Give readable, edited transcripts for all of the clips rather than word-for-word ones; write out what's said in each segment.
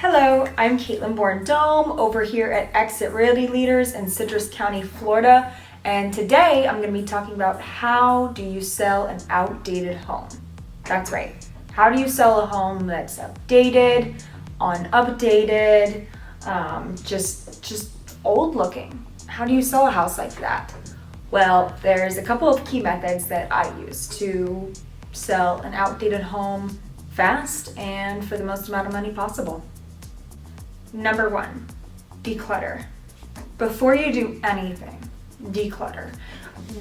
Hello, I'm Caitlin Born-Dohm over here at Exit Realty Leaders in Citrus County, Florida. And today I'm going to be talking about how do you sell an outdated home. That's right. How do you sell a home that's outdated, unupdated, just old looking? How do you sell a house like that? Well, there's a couple of key methods that I use to sell an outdated home fast and for the most amount of money possible. Number one, declutter. Before you do anything, declutter.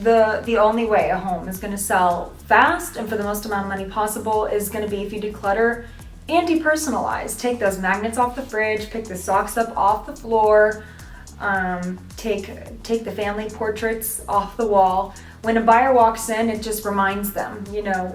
The only way a home is going to sell fast and for the most amount of money possible is going to be if you declutter and depersonalize. Take those magnets off the fridge, pick the socks up off the floor, take the family portraits off the wall. When a buyer walks in, it just reminds them,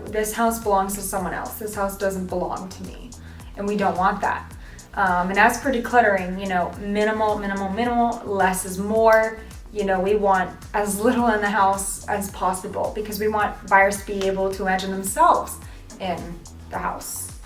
this house belongs to someone else. This house doesn't belong to me, and we don't want that. And as for decluttering, minimal, less is more. We want as little in the house as possible because we want buyers to be able to imagine themselves in the house.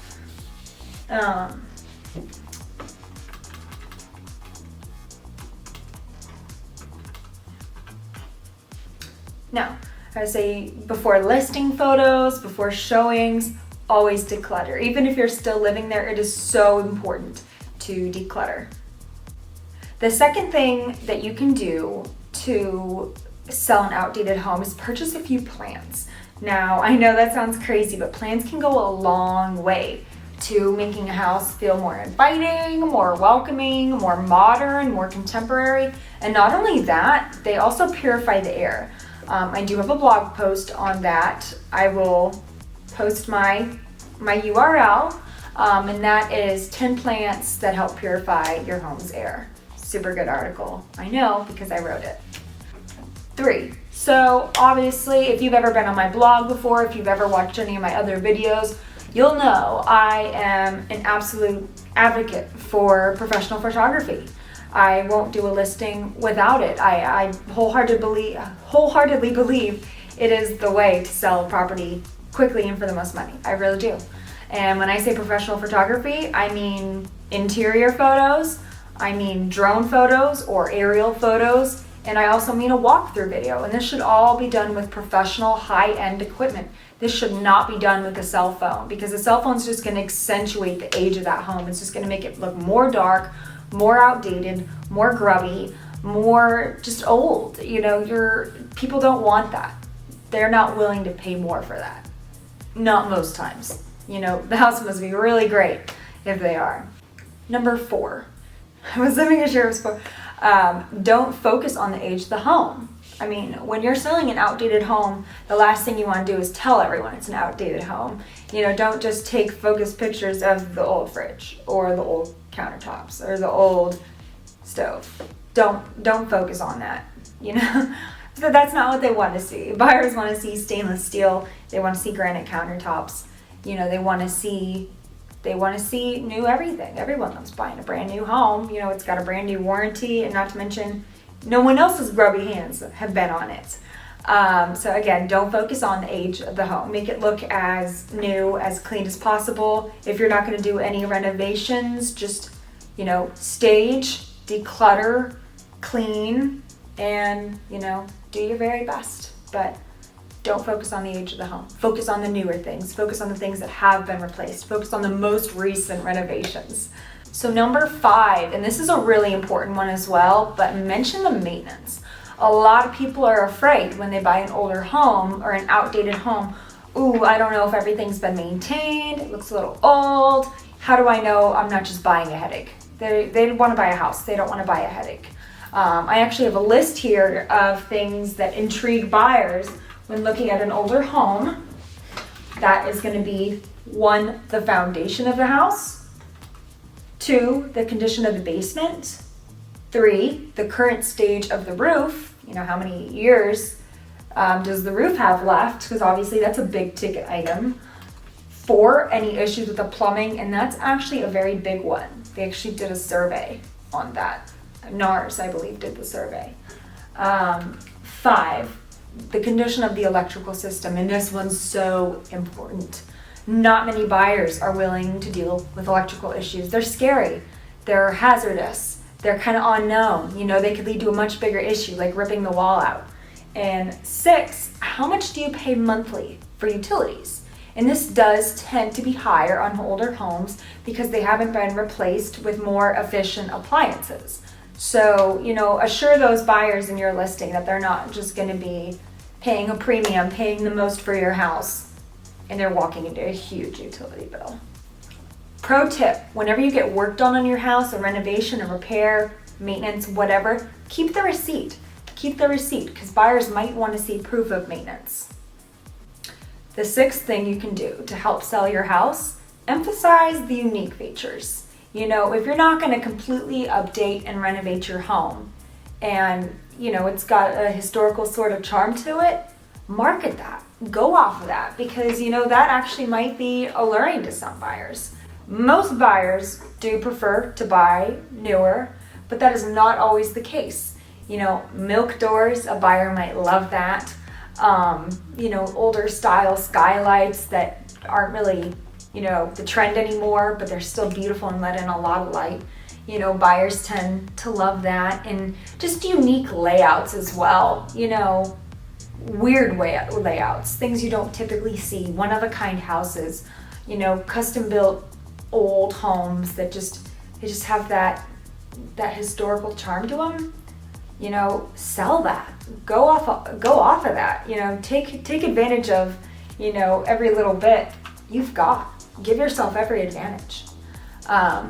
Now, I say before listing photos, before showings, always declutter. Even if you're still living there, it is so important to declutter. The second thing that you can do to sell an outdated home is purchase a few plants. Now, I know that sounds crazy, but plants can go a long way to making a house feel more inviting, more welcoming, more modern, more contemporary. And not only that, they also purify the air. I do have a blog post on that. I will post my URL, and that is 10 plants that help purify your home's air. Super good article. I know because I wrote it. 3. So obviously, if you've ever been on my blog before, if you've ever watched any of my other videos, you'll know I am an absolute advocate for professional photography. I won't do a listing without it. I wholeheartedly believe it is the way to sell a property quickly and for the most money. I really do. And when I say professional photography, I mean interior photos, I mean drone photos or aerial photos, and I also mean a walkthrough video. And this should all be done with professional high-end equipment. This should not be done with a cell phone because a cell phone is just going to accentuate the age of that home. It's just going to make it look more dark, more outdated, more grubby, more just old. People don't want that. They're not willing to pay more for that. Not most times. The house must be really great if they are. Number 4. I was having a share of sport. Don't focus on the age of the home. I mean, when you're selling an outdated home, the last thing you want to do is tell everyone it's an outdated home. Don't just take focused pictures of the old fridge or the old countertops or the old stove. Don't focus on that. So that's not what they want to see. Buyers want to see stainless steel. They want to see granite countertops. They want to see new everything. Everyone loves buying a brand new home. It's got a brand new warranty, and not to mention, no one else's grubby hands have been on it. So again, don't focus on the age of the home. Make it look as new, as clean as possible. If you're not going to do any renovations, just, stage, declutter, clean, and, do your very best. But don't focus on the age of the home. Focus on the newer things. Focus on the things that have been replaced. Focus on the most recent renovations. So number 5, and this is a really important one as well, but mention the maintenance. A lot of people are afraid when they buy an older home or an outdated home. Ooh, I don't know if everything's been maintained. It looks a little old. How do I know I'm not just buying a headache? They want to buy a house. They don't want to buy a headache. I actually have a list here of things that intrigue buyers when looking at an older home. That is going to be 1, the foundation of the house. 2, the condition of the basement. 3, the current stage of the roof. How many years does the roof have left? Because obviously that's a big ticket item. 4, any issues with the plumbing, and that's actually a very big one. They actually did a survey on that. NARS, I believe, did the survey. 5, the condition of the electrical system, and this one's so important. Not many buyers are willing to deal with electrical issues. They're scary, they're hazardous, they're kind of unknown. You know, they could lead to a much bigger issue like ripping the wall out. And 6, how much do you pay monthly for utilities? And this does tend to be higher on older homes because they haven't been replaced with more efficient appliances. So, you know, assure those buyers in your listing that they're not just going to be paying a premium, paying the most for your house, and they're walking into a huge utility bill. Pro tip, whenever you get work done on your house, a renovation, a repair, maintenance, whatever, keep the receipt. Keep the receipt because buyers might want to see proof of maintenance. The 6th thing you can do to help sell your house, emphasize the unique features. You know, if you're not going to completely update and renovate your home and, you know, it's got a historical sort of charm to it, market that. Go off of that because, you know, that actually might be alluring to some buyers. Most buyers do prefer to buy newer, but that is not always the case. You know, milk doors, a buyer might love that. You know, older style skylights that aren't really, you know, the trend anymore, but they're still beautiful and let in a lot of light. You know, buyers tend to love that. And just unique layouts as well. You know, weird layouts, things you don't typically see, one-of-a-kind houses, you know, custom-built old homes that they just have that historical charm to them. You know, sell that. Go off of that. You know, take advantage of, you know, every little bit you've got. Give yourself every advantage. Yeah.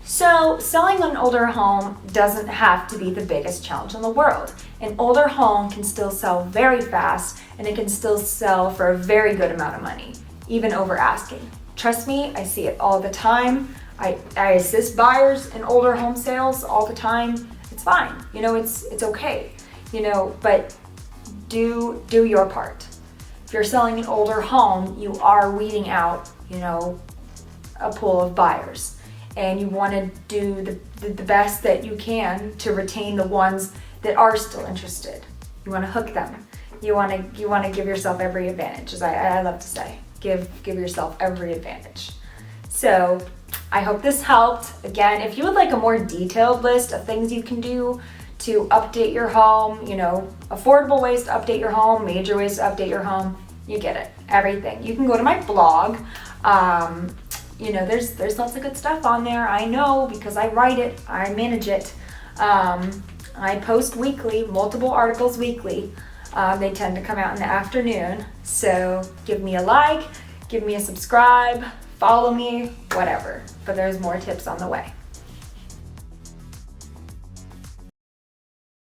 So selling an older home doesn't have to be the biggest challenge in the world. An older home can still sell very fast and it can still sell for a very good amount of money, even over asking. Trust me, I see it all the time. I assist buyers in older home sales all the time. It's fine, you know, it's okay, you know, but do your part. If you're selling an older home, you are weeding out, you know, a pool of buyers, and you want to do the best that you can to retain the ones that are still interested. You want to hook them. You want to give yourself every advantage, as I love to say. Give yourself every advantage. So I hope this helped. Again, if you would like a more detailed list of things you can do to update your home, you know, affordable ways to update your home, major ways to update your home, you get it, everything. You can go to my blog. You know, there's lots of good stuff on there. I know because I write it, I manage it. I post weekly, multiple articles weekly. They tend to come out in the afternoon. So give me a like, give me a subscribe, follow me, whatever. But there's more tips on the way.